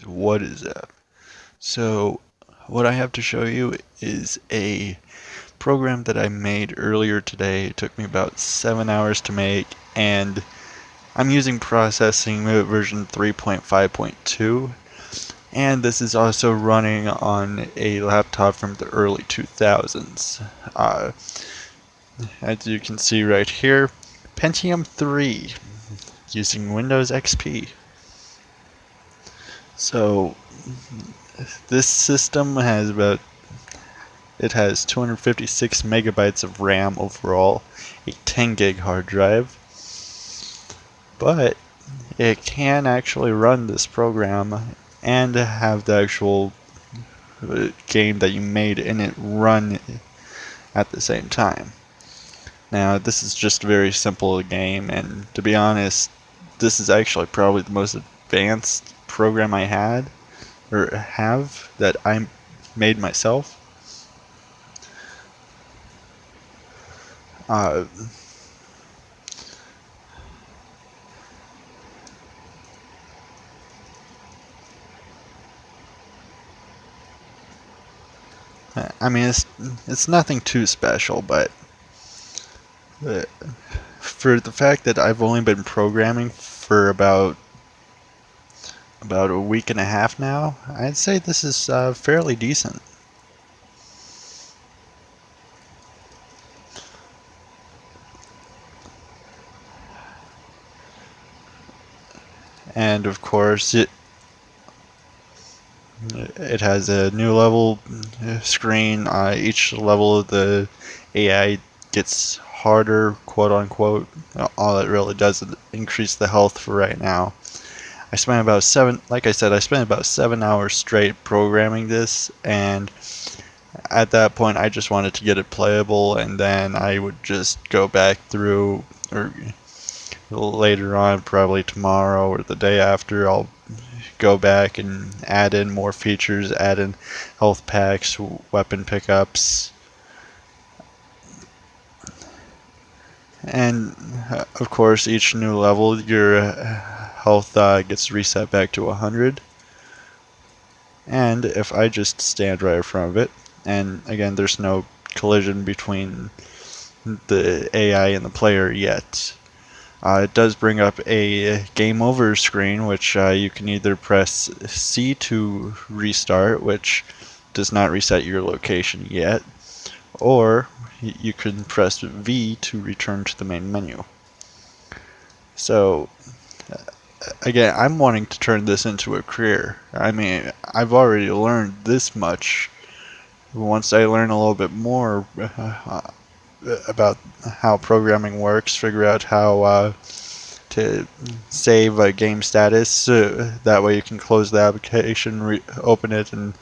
What is that? So, what I have to show you is a program that I made earlier today. It took me about 7 hours to make, and I'm using processing version 3.5.2, and this is also running on a laptop from the early 2000s. As you can see right here, Pentium 3 using Windows XP. So this system has it has 256 megabytes of RAM overall, a 10 gig hard drive, but it can actually run this program and have the actual game that you made in it run at the same time. Now, this is just a very simple game, and to be honest, this is actually probably the most advanced program I had or have that I made myself. Uh, I mean, it's nothing too special, but uh, for the fact that I've only been programming for about a week and a half now, I'd say this is fairly decent. And of course, it has a new level screen. Each level of the AI gets harder, quote unquote. All it really does is increase the health for right now. I spent about like I said, I spent about 7 hours straight programming this, and at that point, I just wanted to get it playable, and then I would just go back through, or later on, probably tomorrow or the day after, I'll go back and add in more features, add in health packs, weapon pickups, and of course each new level your health gets reset back to 100. And if I just stand right in front of it, and again there's no collision between the AI and the player yet, it does bring up a game over screen, which you can either press C to restart, which does not reset your location yet, or you can press V to return to the main menu. So, again, I'm wanting to turn this into a career. I mean, I've already learned this much. Once I learn a little bit more about how programming works, figure out how to save a game status. That way you can close the application, open it, and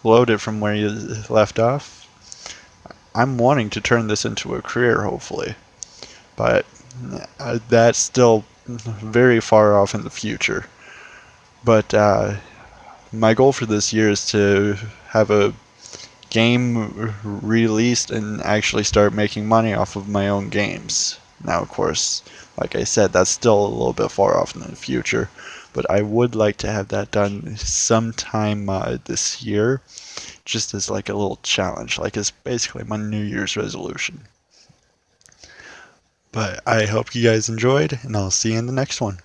load it from where you left off. I'm wanting to turn this into a career, hopefully, but that's still very far off in the future. But my goal for this year is to have a game released and actually start making money off of my own games. Now, of course, like I said, that's still a little bit far off in the future, but I would like to have that done sometime this year, just as like a little challenge, like it's basically my New Year's resolution. But I hope you guys enjoyed, and I'll see you in the next one.